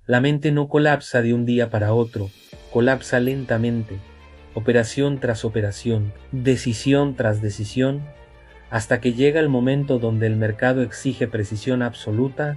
La mente no colapsa de un día para otro, colapsa lentamente, operación tras operación, decisión tras decisión, hasta que llega el momento donde el mercado exige precisión absoluta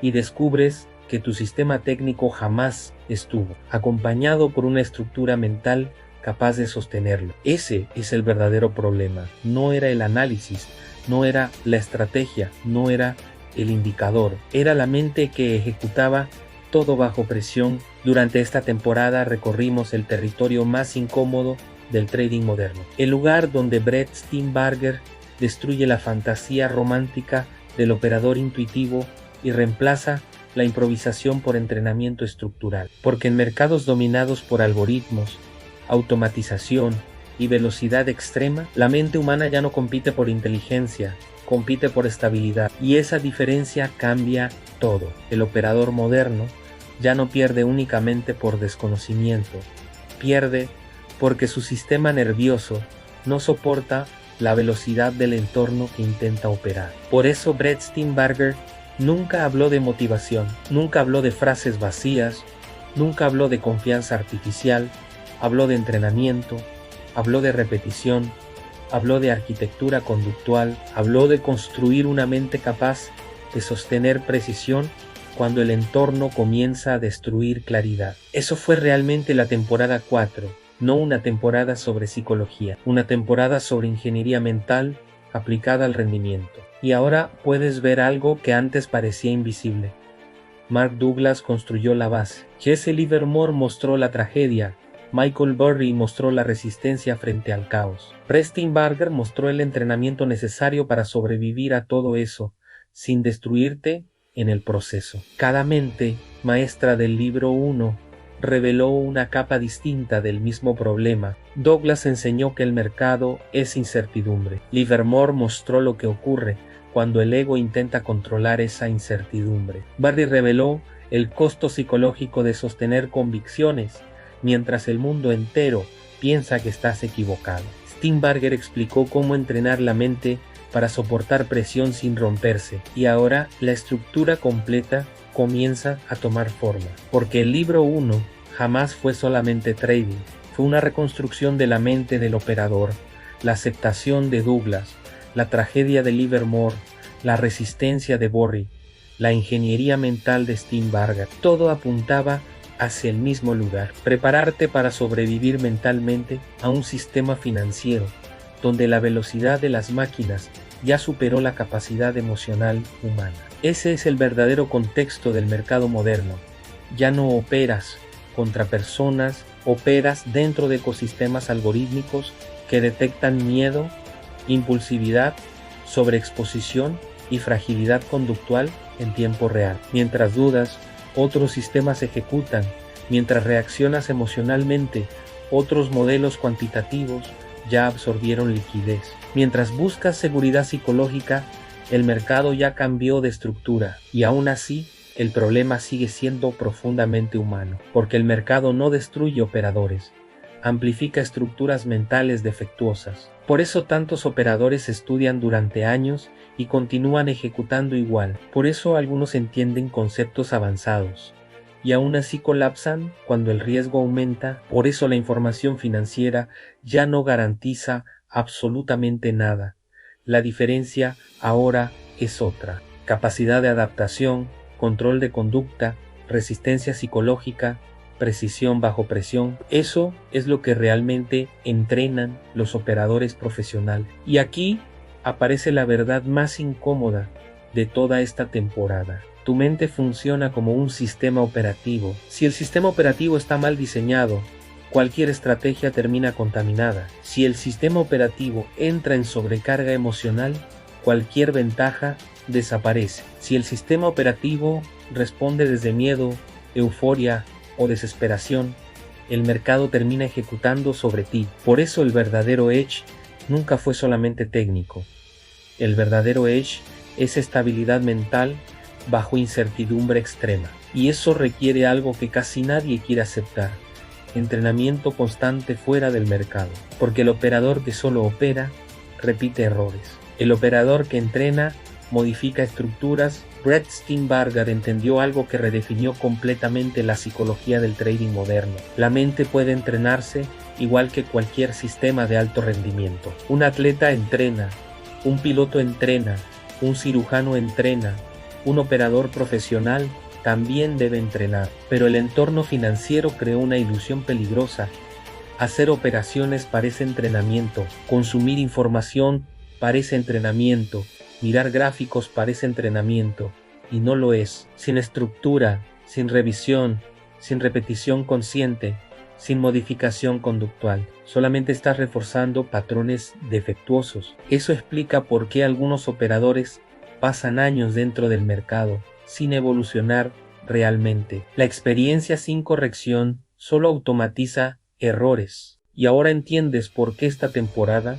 y descubres que tu sistema técnico jamás estuvo acompañado por una estructura mental capaz de sostenerlo. Ese es el verdadero problema. No era el análisis, no era la estrategia, no era el indicador, era la mente que ejecutaba todo bajo presión. Durante esta temporada recorrimos el territorio más incómodo del trading moderno, el lugar donde Brett Steenbarger destruye la fantasía romántica del operador intuitivo y reemplaza la improvisación por entrenamiento estructural. Porque en mercados dominados por algoritmos, automatización y velocidad extrema, la mente humana ya no compite por inteligencia, compite por estabilidad. Y esa diferencia cambia todo. El operador moderno ya no pierde únicamente por desconocimiento, pierde porque su sistema nervioso no soporta la velocidad del entorno que intenta operar. Por eso Brett Steenbarger nunca habló de motivación, nunca habló de frases vacías, nunca habló de confianza artificial, habló de entrenamiento, habló de repetición, habló de arquitectura conductual, habló de construir una mente capaz de sostener precisión cuando el entorno comienza a destruir claridad. Eso fue realmente la temporada 4, no una temporada sobre psicología, una temporada sobre ingeniería mental aplicada al rendimiento. Y ahora puedes ver algo que antes parecía invisible. Mark Douglas construyó la base, Jesse Livermore mostró la tragedia, Michael Burry mostró la resistencia frente al caos. Preston Barger mostró el entrenamiento necesario para sobrevivir a todo eso, sin destruirte en el proceso. Cada mente maestra del libro 1 reveló una capa distinta del mismo problema. Douglas enseñó que el mercado es incertidumbre. Livermore mostró lo que ocurre cuando el ego intenta controlar esa incertidumbre. Barry reveló el costo psicológico de sostener convicciones mientras el mundo entero piensa que estás equivocado. Steenbarger explicó cómo entrenar la mente para soportar presión sin romperse, y ahora la estructura completa comienza a tomar forma, porque el libro 1 jamás fue solamente trading, fue una reconstrucción de la mente del operador, la aceptación de Douglas, la tragedia de Livermore, la resistencia de Burry, la ingeniería mental de Steenbarger. Todo apuntaba hacia el mismo lugar: prepararte para sobrevivir mentalmente a un sistema financiero donde la velocidad de las máquinas ya superó la capacidad emocional humana. Ese es el verdadero contexto del mercado moderno. Ya no operas contra personas, operas dentro de ecosistemas algorítmicos que detectan miedo, impulsividad, sobreexposición y fragilidad conductual en tiempo real. Mientras dudas, otros sistemas ejecutan. Mientras reaccionas emocionalmente, otros modelos cuantitativos ya absorbieron liquidez. Mientras buscas seguridad psicológica, el mercado ya cambió de estructura, y aún así, el problema sigue siendo profundamente humano, porque el mercado no destruye operadores, amplifica estructuras mentales defectuosas. Por eso tantos operadores estudian durante años y continúan ejecutando igual. Por eso algunos entienden conceptos avanzados y aún así colapsan cuando el riesgo aumenta. Por eso la información financiera ya no garantiza absolutamente nada. La diferencia ahora es otra: capacidad de adaptación, control de conducta, resistencia psicológica, precisión bajo presión. Eso es lo que realmente entrenan los operadores profesionales. Y aquí aparece la verdad más incómoda de toda esta temporada. Tu mente funciona como un sistema operativo. Si el sistema operativo está mal diseñado, cualquier estrategia termina contaminada. Si el sistema operativo entra en sobrecarga emocional, cualquier ventaja desaparece. Si el sistema operativo responde desde miedo, euforia o desesperación, el mercado termina ejecutando sobre ti. Por eso el verdadero edge nunca fue solamente técnico. El verdadero edge es estabilidad mental bajo incertidumbre extrema. Y eso requiere algo que casi nadie quiere aceptar: entrenamiento constante fuera del mercado. Porque el operador que solo opera repite errores. El operador que entrena modifica estructuras, Brett Steenbarger entendió algo que redefinió completamente la psicología del trading moderno. La mente puede entrenarse igual que cualquier sistema de alto rendimiento. Un atleta entrena, un piloto entrena, un cirujano entrena, un operador profesional también debe entrenar. Pero el entorno financiero creó una ilusión peligrosa. Hacer operaciones parece entrenamiento, consumir información parece entrenamiento, mirar gráficos parece entrenamiento, y no lo es. Sin estructura, sin revisión, sin repetición consciente, sin modificación conductual, solamente estás reforzando patrones defectuosos. Eso explica por qué algunos operadores pasan años dentro del mercado, sin evolucionar realmente. La experiencia sin corrección solo automatiza errores. Y ahora entiendes por qué esta temporada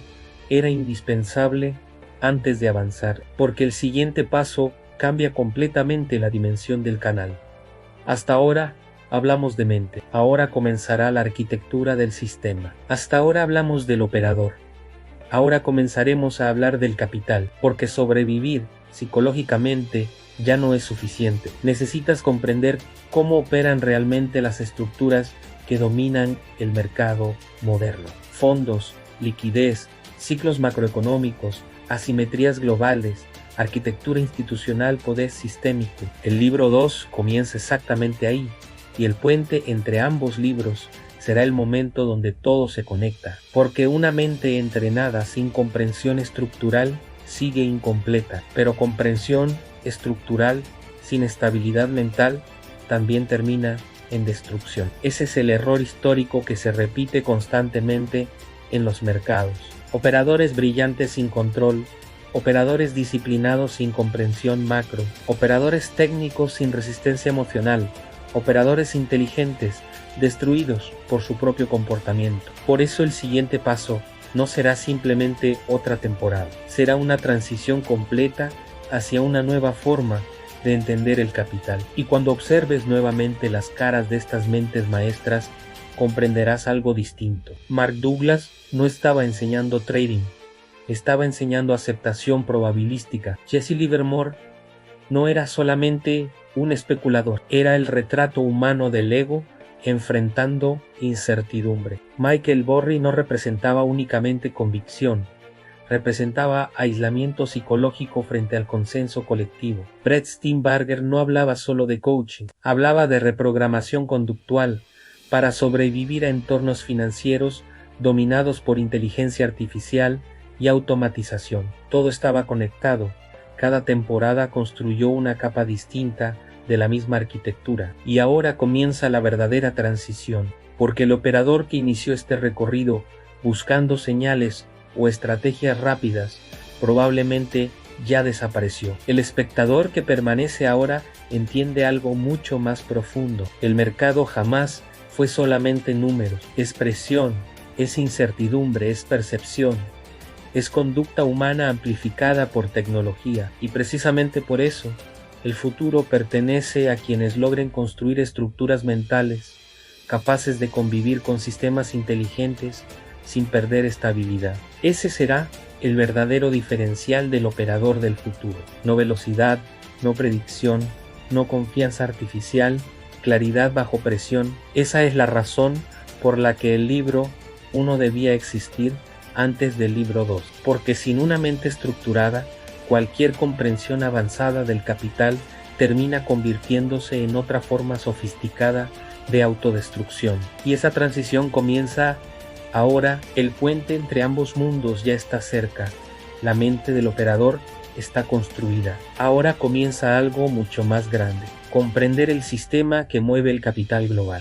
era indispensable antes de avanzar, porque el siguiente paso cambia completamente la dimensión del canal. Hasta ahora hablamos de mente, ahora comenzará la arquitectura del sistema. Hasta ahora hablamos del operador, ahora comenzaremos a hablar del capital, porque sobrevivir psicológicamente ya no es suficiente. Necesitas comprender cómo operan realmente las estructuras que dominan el mercado moderno. Fondos, liquidez, ciclos macroeconómicos, asimetrías globales, arquitectura institucional, poder sistémico. El libro 2 comienza exactamente ahí, y el puente entre ambos libros será el momento donde todo se conecta, porque una mente entrenada sin comprensión estructural sigue incompleta, pero comprensión estructural sin estabilidad mental también termina en destrucción. Ese es el error histórico que se repite constantemente en los mercados. Operadores brillantes sin control, operadores disciplinados sin comprensión macro, operadores técnicos sin resistencia emocional, operadores inteligentes destruidos por su propio comportamiento. Por eso el siguiente paso no será simplemente otra temporada, será una transición completa hacia una nueva forma de entender el capital. Y cuando observes nuevamente las caras de estas mentes maestras, comprenderás algo distinto. Mark Douglas no estaba enseñando trading, estaba enseñando aceptación probabilística. Jesse Livermore no era solamente un especulador, era el retrato humano del ego enfrentando incertidumbre. Michael Burry no representaba únicamente convicción, representaba aislamiento psicológico frente al consenso colectivo. Brett Steenbarger no hablaba solo de coaching, hablaba de reprogramación conductual para sobrevivir a entornos financieros dominados por inteligencia artificial y automatización. Todo estaba conectado. Cada temporada construyó una capa distinta de la misma arquitectura. Y ahora comienza la verdadera transición, porque el operador que inició este recorrido buscando señales o estrategias rápidas probablemente ya desapareció. El espectador que permanece ahora entiende algo mucho más profundo. El mercado jamás fue solamente números, es presión, es incertidumbre, es percepción, es conducta humana amplificada por tecnología, y precisamente por eso el futuro pertenece a quienes logren construir estructuras mentales capaces de convivir con sistemas inteligentes sin perder estabilidad. Ese será el verdadero diferencial del operador del futuro. No velocidad, no predicción, no confianza artificial, claridad bajo presión. Esa es la razón por la que el libro 1 debía existir antes del libro 2, porque sin una mente estructurada, cualquier comprensión avanzada del capital termina convirtiéndose en otra forma sofisticada de autodestrucción. Y esa transición comienza ahora. El puente entre ambos mundos ya está cerca. La mente del operador está construida. Ahora comienza algo mucho más grande: comprender el sistema que mueve el capital global.